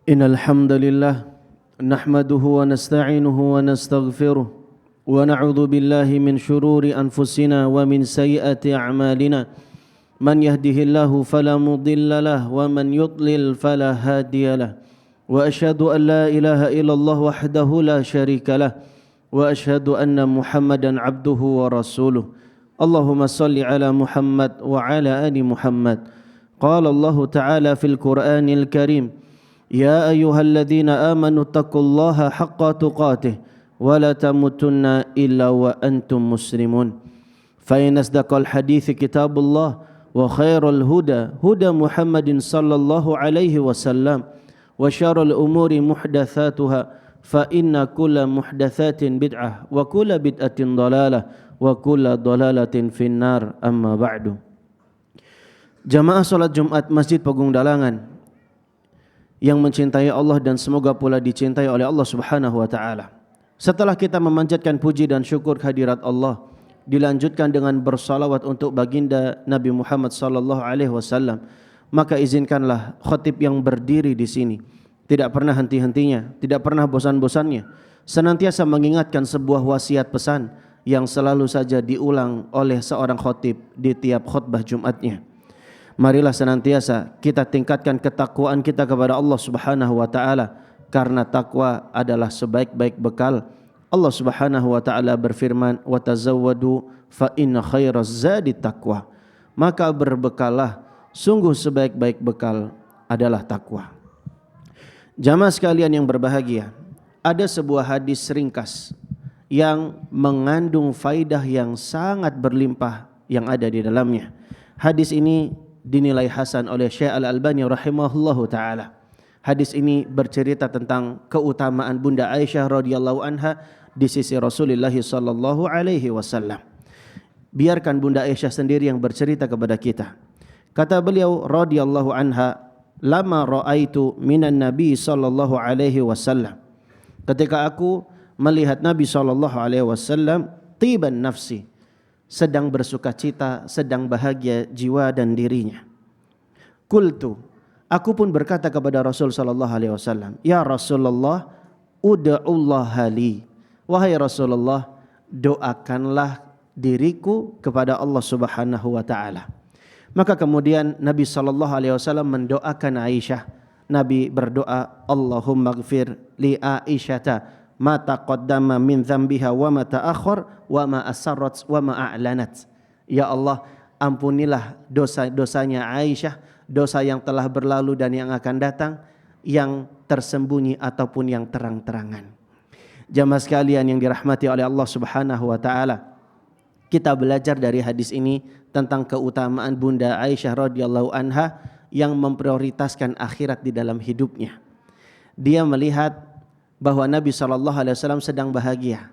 إن الحمد لله نحمده ونستعينه ونستغفره ونعوذ بالله من شرور أنفسنا ومن سيئات أعمالنا من يهده الله فلا مضل له ومن يضلل فلا هادي له وأشهد أن لا إله إلا الله وحده لا شريك له وأشهد أن محمدا عبده ورسوله اللهم صل على محمد وعلى آل محمد قال الله تعالى في القرآن الكريم يا أيها الذين آمنوا اتقوا الله حق تقاته ولا تموتن إلا وأنتم مسلمون فإن أصدق الحديث كتاب الله وخير الهدى هدى محمد صلى الله عليه وسلم وشر الأمور محدثاتها فإن كل محدثات بدعة وكل بدعة ضلالة وكل ضلالة في النار أما بعد. Jamaah salat Jumat Masjid Pegung Dalangan yang mencintai Allah dan semoga pula dicintai oleh Allah Subhanahu wa taala. Setelah kita memanjatkan puji dan syukur kehadirat Allah, dilanjutkan dengan bersalawat untuk baginda Nabi Muhammad sallallahu alaihi wasallam, maka izinkanlah khatib yang berdiri di sini tidak pernah henti-hentinya, tidak pernah bosan-bosannya, senantiasa mengingatkan sebuah wasiat pesan yang selalu saja diulang oleh seorang khatib di tiap khutbah Jumatnya. Marilah senantiasa kita tingkatkan ketakwaan kita kepada Allah Subhanahu wa taala, karena takwa adalah sebaik-baik bekal. Allah Subhanahu wa taala berfirman, "Wa tazawwadu fa inna khairaz zadi taqwa." Maka berbekallah, sungguh sebaik-baik bekal adalah takwa. Jamaah sekalian yang berbahagia, ada sebuah hadis ringkas yang mengandung faidah yang sangat berlimpah yang ada di dalamnya. Hadis ini dinilai hasan oleh Syekh Al-Albani rahimahullahu taala. Hadis ini bercerita tentang keutamaan Bunda Aisyah radhiyallahu anha di sisi Rasulullah sallallahu alaihi wasallam. Biarkan Bunda Aisyah sendiri yang bercerita kepada kita. Kata beliau radhiyallahu anha, "Lama raaitu minan Nabi sallallahu alaihi wasallam." Ketika aku melihat Nabi sallallahu alaihi wasallam tiban nafsi, sedang bersukacita, sedang bahagia jiwa dan dirinya. Qultu, aku pun berkata kepada Rasul sallallahu alaihi wasallam, "Ya Rasulullah, ud'ullaha li." Wahai Rasulullah, doakanlah diriku kepada Allah Subhanahu wa taala. Maka kemudian Nabi sallallahu alaihi wasallam mendoakan Aisyah. Nabi berdoa, "Allahumma ighfir li Aisyata ma taqaddama min dzambiha wa ma ta'akhkhar wa ma asarrat wa ma a'lanat." Ya Allah, ampunilah dosa-dosanya Aisyah, dosa yang telah berlalu dan yang akan datang, yang tersembunyi ataupun yang terang-terangan. Jamaah sekalian yang dirahmati oleh Allah Subhanahu wa taala, kita belajar dari hadis ini tentang keutamaan Bunda Aisyah radhiyallahu anha yang memprioritaskan akhirat di dalam hidupnya. Dia melihat bahwa Nabi SAW sedang bahagia.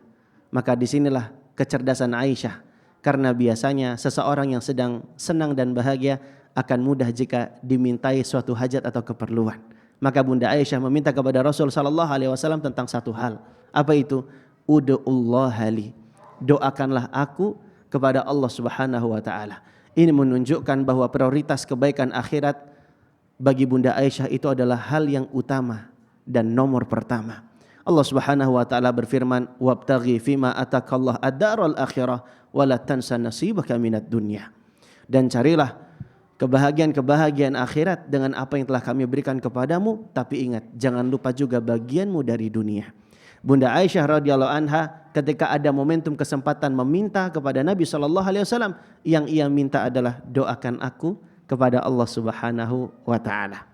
Maka disinilah kecerdasan Aisyah. Karena biasanya seseorang yang sedang senang dan bahagia akan mudah jika dimintai suatu hajat atau keperluan. Maka Bunda Aisyah meminta kepada Rasul SAW tentang satu hal. Apa itu? Ud'ullaha li. Doakanlah aku kepada Allah Subhanahu wa taala. Ini menunjukkan bahwa prioritas kebaikan akhirat bagi Bunda Aisyah itu adalah hal yang utama dan nomor pertama. Allah Subhanahu wa taala berfirman, "Wabtaghi fima atakallah ad-daral akhirah wa la tansa nasibaka minad dunya." Dan carilah kebahagiaan-kebahagiaan akhirat dengan apa yang telah kami berikan kepadamu, tapi ingat, jangan lupa juga bagianmu dari dunia. Bunda Aisyah radhiyallahu anha ketika ada momentum kesempatan meminta kepada Nabi sallallahu alaihi wasallam, yang ia minta adalah doakan aku kepada Allah Subhanahu wa taala.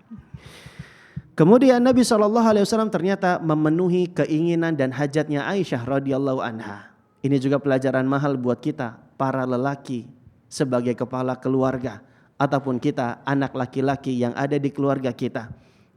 Kemudian Nabi SAW ternyata memenuhi keinginan dan hajatnya Aisyah radhiyallahu anha. Ini juga pelajaran mahal buat kita para lelaki sebagai kepala keluarga, ataupun kita anak laki-laki yang ada di keluarga kita.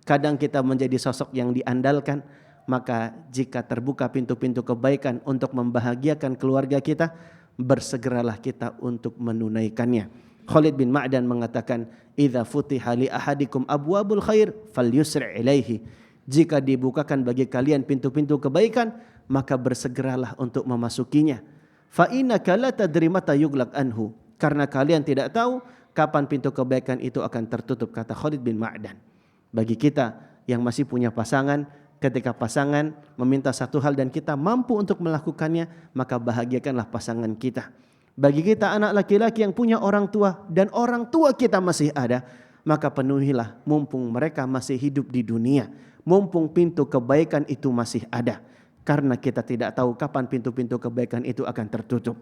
Kadang kita menjadi sosok yang diandalkan, maka jika terbuka pintu-pintu kebaikan untuk membahagiakan keluarga kita, bersegeralah kita untuk menunaikannya. Khalid bin Ma'dan mengatakan, "Idza futiha li ahadikum abwabul khair falyusri' ilaihi." Jika dibukakan bagi kalian pintu-pintu kebaikan, maka bersegeralah untuk memasukinya. Fa innaka la tadri mata yughlaq anhu. Karena kalian tidak tahu kapan pintu kebaikan itu akan tertutup, kata Khalid bin Ma'dan. Bagi kita yang masih punya pasangan, ketika pasangan meminta satu hal dan kita mampu untuk melakukannya, maka bahagiakanlah pasangan kita. Bagi kita anak laki-laki yang punya orang tua dan orang tua kita masih ada, maka penuhilah mumpung mereka masih hidup di dunia, mumpung pintu kebaikan itu masih ada, karena kita tidak tahu kapan pintu-pintu kebaikan itu akan tertutup.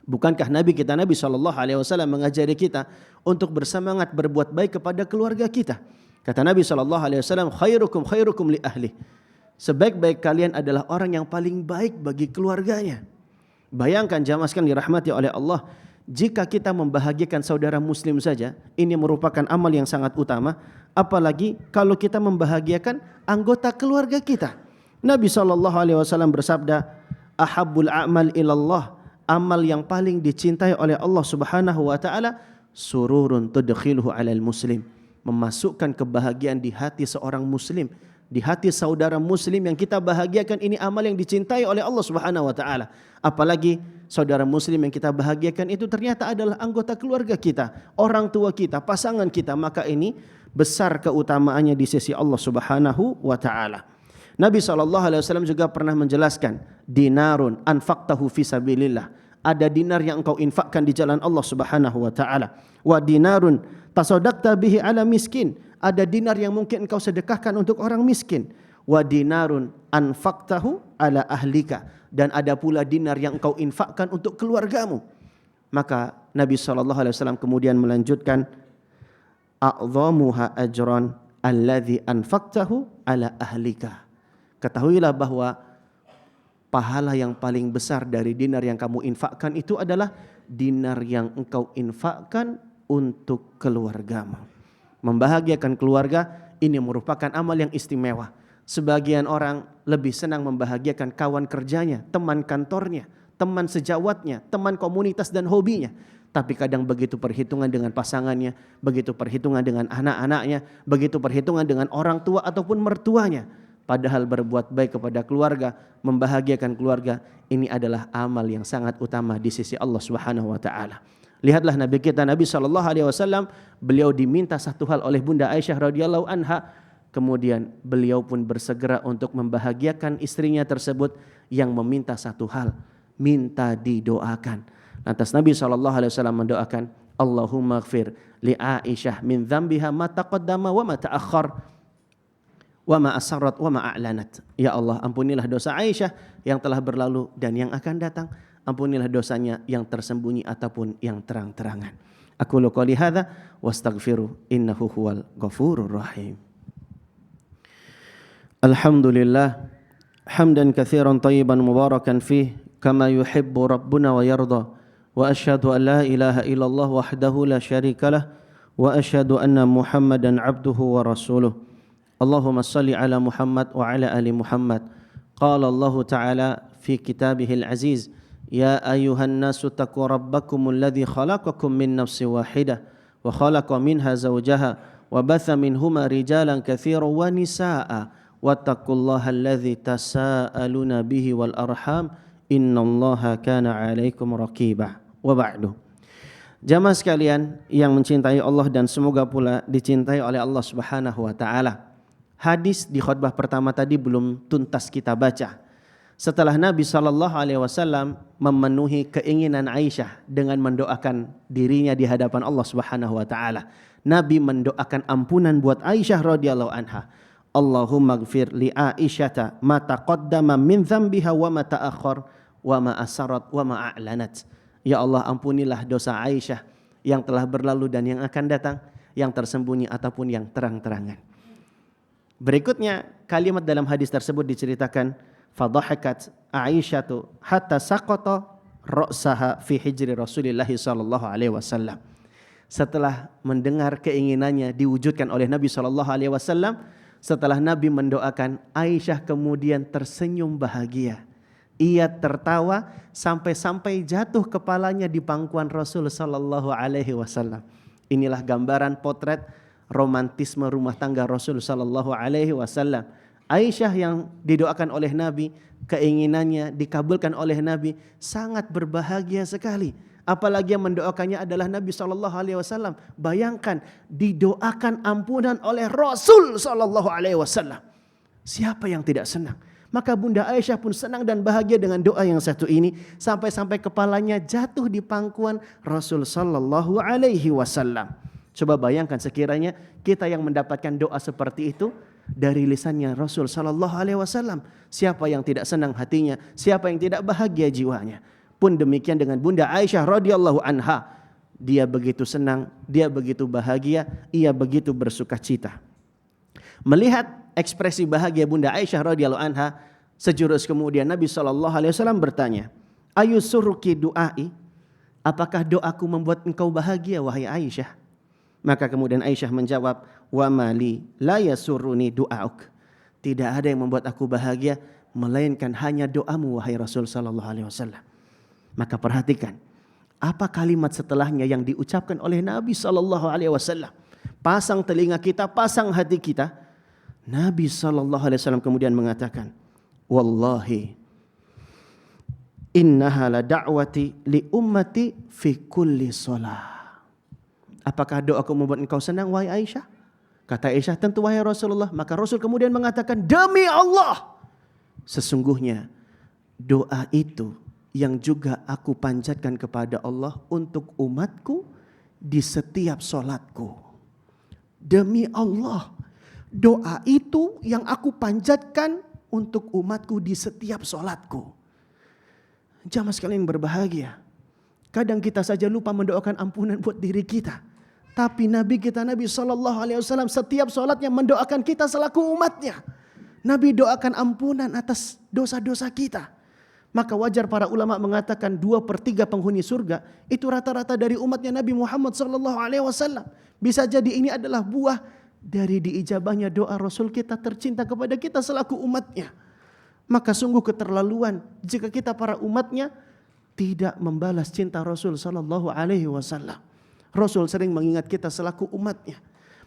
Bukankah Nabi SAW mengajari kita untuk bersemangat berbuat baik kepada keluarga kita? Kata Nabi SAW, khairukum li ahli. Sebaik-baik kalian adalah orang yang paling baik bagi keluarganya. Bayangkan jamaah sekalian dirahmati oleh Allah, jika kita membahagiakan saudara muslim saja, ini merupakan amal yang sangat utama. Apalagi kalau kita membahagiakan anggota keluarga kita. Nabi SAW bersabda, ahabbul a'mal ilallah, amal yang paling dicintai oleh Allah Subhanahu wa taala, sururun tudkhiluhu 'alal muslim, memasukkan kebahagiaan di hati seorang muslim, di hati saudara muslim yang kita bahagiakan. Ini amal yang dicintai oleh Allah Subhanahu wa taala. Apalagi saudara muslim yang kita bahagiakan itu ternyata adalah anggota keluarga kita, orang tua kita, pasangan kita, maka ini besar keutamaannya di sisi Allah Subhanahu wa taala. Nabi SAW juga pernah menjelaskan, dinarun anfaqtahu fi sabilillah, ada dinar yang engkau infakkan di jalan Allah Subhanahu wa taala. Wa dinarun tasaddaqta bihi ala miskin, ada dinar yang mungkin engkau sedekahkan untuk orang miskin. Wa dinarun anfaqtahu ala ahlika, dan ada pula dinar yang engkau infakkan untuk keluargamu. Maka Nabi SAW kemudian melanjutkan, a'dhamuha ajran alladhi anfaqtahu ala ahlika. Ketahuilah bahwa pahala yang paling besar dari dinar yang kamu infakkan itu adalah dinar yang engkau infakkan untuk keluargamu. Membahagiakan keluarga ini merupakan amal yang istimewa. Sebagian orang lebih senang membahagiakan kawan kerjanya, teman kantornya, teman sejawatnya, teman komunitas dan hobinya. Tapi kadang begitu perhitungan dengan pasangannya, begitu perhitungan dengan anak-anaknya, begitu perhitungan dengan orang tua ataupun mertuanya. Padahal berbuat baik kepada keluarga, membahagiakan keluarga, ini adalah amal yang sangat utama di sisi Allah Subhanahu wa taala. Lihatlah Nabi kita Nabi SAW, beliau diminta satu hal oleh Bunda Aisyah radhiyallahu anha, kemudian beliau pun bersegera untuk membahagiakan istrinya tersebut yang meminta satu hal, minta didoakan. Lantas Nabi SAW mendoakan, Allahumma ighfir li Aisyah min dzambiha ma taqaddama wa ma ta'akhkhar wa ma asarrat wa ma a'lanat. Ya Allah, ampunilah dosa Aisyah yang telah berlalu dan yang akan datang. Ampunilah dosanya yang tersembunyi ataupun yang terang-terangan. Aqulu qouli hadza wastaghfiru innahu huwal ghafurur rahim. Alhamdulillah hamdan katsiran thayyiban mubarakan fih kama yuhibbu rabbuna wa yarda. Wa asyhadu an la ilaha illallah wahdahu la syarikalah wa asyhadu anna Muhammadan abduhu wa rasuluh. Allahumma salli ala Muhammad wa ala ali Muhammad. Qala Allah Ta'ala fi kitabihil aziz, ya ayuhan nasu taqu rabbakumul ladzi khalaqakum min nafsin wahidah wa khalaqa minha zawjaha wa batha minhuma rijalan katsiran wa nisaa'a wattaqullaha alladzi tasaaluna bihi wal arham innallaha kana 'alaikum raqiba. Wa ba'du. Jamaah sekalian yang mencintai Allah dan semoga pula dicintai oleh Allah Subhanahu wa taala. Hadis di khutbah pertama tadi belum tuntas kita baca. Setelah Nabi SAW memenuhi keinginan Aisyah dengan mendoakan dirinya di hadapan Allah Subhanahu wa taala, Nabi mendoakan ampunan buat Aisyah radhiyallahu anha. Allahumma ighfir li Aisyata ma taqaddama min dzambiha wa ma ta'akhkhar wa ma asarrat wa ma a'lanat. Ya Allah, ampunilah dosa Aisyah yang telah berlalu dan yang akan datang, yang tersembunyi ataupun yang terang-terangan. Berikutnya kalimat dalam hadis tersebut diceritakan, fadhahakat Aisyatu hatta saqata ra'saha fi hijri Rasulillah sallallahu alaihi wasallam. Setelah mendengar keinginannya diwujudkan oleh Nabi sallallahu alaihi wasallam, setelah Nabi mendoakan, Aisyah kemudian tersenyum bahagia. Ia tertawa sampai-sampai jatuh kepalanya di pangkuan Rasul sallallahu alaihi wasallam. Inilah gambaran potret romantisme rumah tangga Rasul sallallahu alaihi wasallam. Aisyah yang didoakan oleh Nabi, keinginannya dikabulkan oleh Nabi, sangat berbahagia sekali. Apalagi yang mendoakannya adalah Nabi SAW. Bayangkan didoakan ampunan oleh Rasul SAW. Siapa yang tidak senang? Maka Bunda Aisyah pun senang dan bahagia dengan doa yang satu ini. Sampai-sampai kepalanya jatuh di pangkuan Rasul SAW. Coba bayangkan sekiranya kita yang mendapatkan doa seperti itu dari lisannya Rasul SAW. Siapa yang tidak senang hatinya? Siapa yang tidak bahagia jiwanya? Pun demikian dengan Bunda Aisyah radhiyallahu anha. Dia begitu senang, dia begitu bahagia, ia begitu bersukacita. Melihat ekspresi bahagia Bunda Aisyah radhiyallahu anha, sejurus kemudian Nabi SAW bertanya, "Ayusurruki du'ai?" Apakah doaku membuat engkau bahagia wahai Aisyah? Maka kemudian Aisyah menjawab, "Wa mali la yasurruni du'auk." Tidak ada yang membuat aku bahagia melainkan hanya doamu wahai Rasul sallallahu alaihi wasallam. Maka perhatikan apa kalimat setelahnya yang diucapkan oleh Nabi sallallahu alaihi wasallam. Pasang telinga kita, pasang hati kita. Nabi sallallahu alaihi wasallam kemudian mengatakan, "Wallahi innaha la da'wati li ummati fi kulli shalah." Apakah doaku membuat engkau senang wahai Aisyah? Kata Aisyah, tentu wahai Rasulullah. Maka Rasul kemudian mengatakan, "Demi Allah, sesungguhnya doa itu yang juga aku panjatkan kepada Allah untuk umatku di setiap solatku." Demi Allah, doa itu yang aku panjatkan untuk umatku di setiap solatku. Jamaah sekalian berbahagia. Kadang kita saja lupa mendoakan ampunan buat diri kita. Tapi Nabi kita, Nabi SAW setiap solatnya mendoakan kita selaku umatnya. Nabi doakan ampunan atas dosa-dosa kita. Maka wajar para ulama mengatakan 2/3 penghuni surga itu rata-rata dari umatnya Nabi Muhammad SAW. Bisa jadi ini adalah buah dari diijabahnya doa Rasul kita tercinta kepada kita selaku umatnya. Maka sungguh keterlaluan jika kita para umatnya tidak membalas cinta Rasul SAW. Rasul sering mengingat kita selaku umatnya.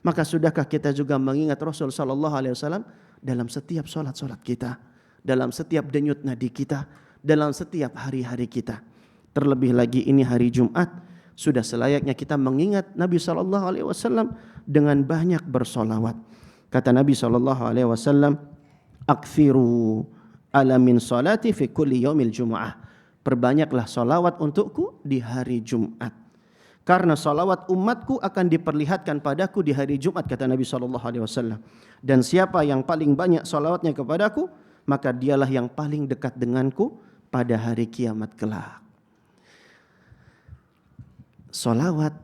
Maka sudahkah kita juga mengingat Rasul SAW dalam setiap solat-solat kita, dalam setiap denyut nadi kita, dalam setiap hari-hari kita. Terlebih lagi ini hari Jumat, sudah selayaknya kita mengingat Nabi SAW dengan banyak bersolawat. Kata Nabi SAW, "Aktsiru ala min salati fi kulli yaumil jumu'ah." Perbanyaklah solawat untukku di hari Jumat. Karena solawat umatku akan diperlihatkan padaku di hari Jumat, kata Nabi SAW. Dan siapa yang paling banyak solawatnya kepadaku, maka dialah yang paling dekat denganku pada hari kiamat kelak. Solawat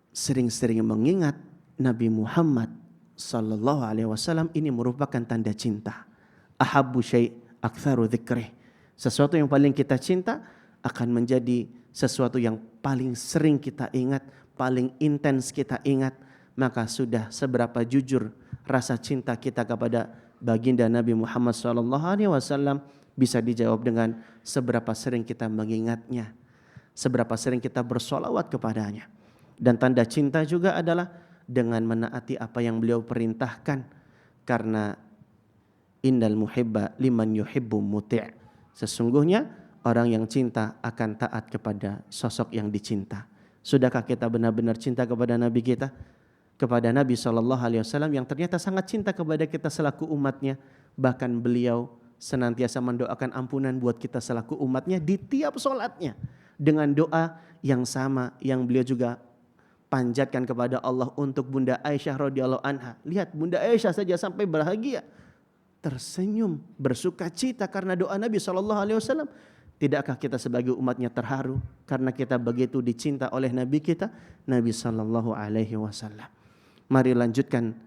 sering-sering mengingat Nabi Muhammad sallallahu alaihi wasallam ini merupakan tanda cinta. Ahabbu syai' aktsaru dzikrih. Sesuatu yang paling kita cinta akan menjadi sesuatu yang paling sering kita ingat, paling intens kita ingat. Maka sudah seberapa jujur rasa cinta kita kepada baginda Nabi Muhammad SAW bisa dijawab dengan seberapa sering kita mengingatnya, seberapa sering kita bersolawat kepadanya. Dan tanda cinta juga adalah dengan menaati apa yang beliau perintahkan. Karena innal muhibba liman yuhibbu muti'. Sesungguhnya orang yang cinta akan taat kepada sosok yang dicinta. Sudahkah kita benar-benar cinta kepada Nabi kita? Kepada Nabi SAW yang ternyata sangat cinta kepada kita selaku umatnya. Bahkan beliau senantiasa mendoakan ampunan buat kita selaku umatnya di tiap solatnya. Dengan doa yang sama yang beliau juga panjatkan kepada Allah untuk Bunda Aisyah radhiyallahu anha. Lihat Bunda Aisyah saja sampai bahagia, tersenyum, bersuka cita karena doa Nabi SAW. Tidakkah kita sebagai umatnya terharu karena kita begitu dicinta oleh Nabi kita, Nabi SAW. Mari lanjutkan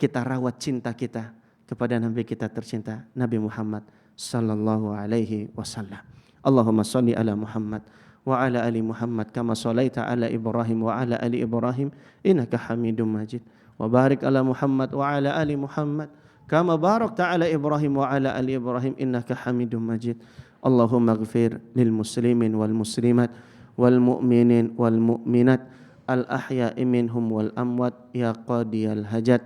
kita rawat cinta kita kepada Nabi kita tercinta, Nabi Muhammad sallallahu alaihi wasallam. Allahumma shalli ala Muhammad wa ala ali Muhammad kama shallaita ala Ibrahim wa ala ali Ibrahim innaka Hamidum Majid. Wa barik ala Muhammad wa ala ali Muhammad kama barakta ala Ibrahim wa ala ali Ibrahim innaka Hamidum Majid. Allahumma ighfir lil muslimin wal muslimat wal mu'minin wal mu'minat al ahya'i minhum wal amwat ya qadiyal hajat.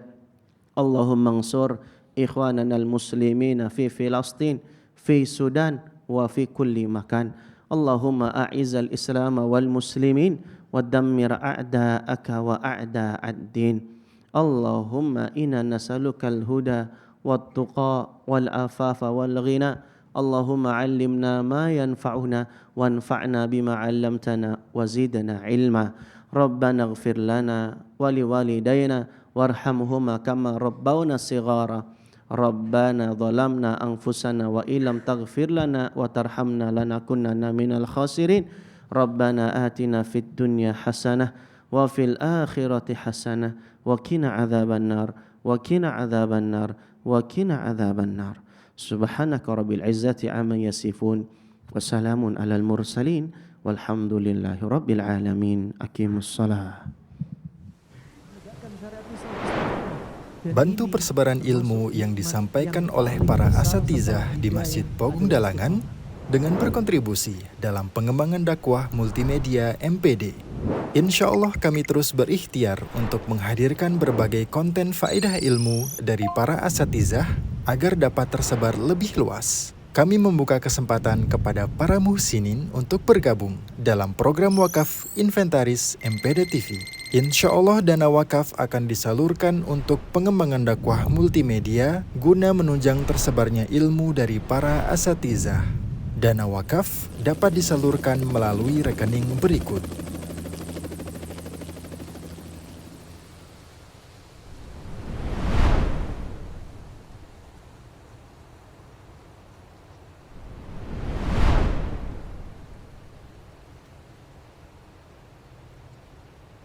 Allahumma ansur ikhwanana al muslimina fi Filastin, fi Sudan wa fi kulli makan. Allahumma a'izzal Islam wal muslimin wa dammir a'da'aka wa a'da'ad-din. Allahumma inna nas'alukal huda wat tuqa wal afafa wal ghina. Allahumma 'allimna ma yanfa'una wanfa'na bima 'allamtana wa zidna ilma. Rabbana ighfir lana wa liwalidayna warhamhuma kama rabbawna shighara. Rabbana zalamna anfusana wa illam taghfir lana wa tarhamna lanakunanna minal khasirin. Rabbana atina fid dunya hasanah wa fil akhirati hasanah wa qina adzabannar wa qina adzabannar wa qina adzabannar. Subhanaka rabbil izzati amma yasifun wa salamun alal mursalin walhamdulillahi rabbil alamin. Aqimus shalah. Bantu persebaran ilmu yang disampaikan oleh para asatizah di Masjid Pogung Dalangan dengan berkontribusi dalam pengembangan dakwah multimedia MPD. Insya Allah kami terus berikhtiar untuk menghadirkan berbagai konten faedah ilmu dari para asatizah agar dapat tersebar lebih luas. Kami membuka kesempatan kepada para muhsinin untuk bergabung dalam program wakaf Inventaris MPD TV. Insya Allah dana wakaf akan disalurkan untuk pengembangan dakwah multimedia guna menunjang tersebarnya ilmu dari para asatizah. Dana wakaf dapat disalurkan melalui rekening berikut: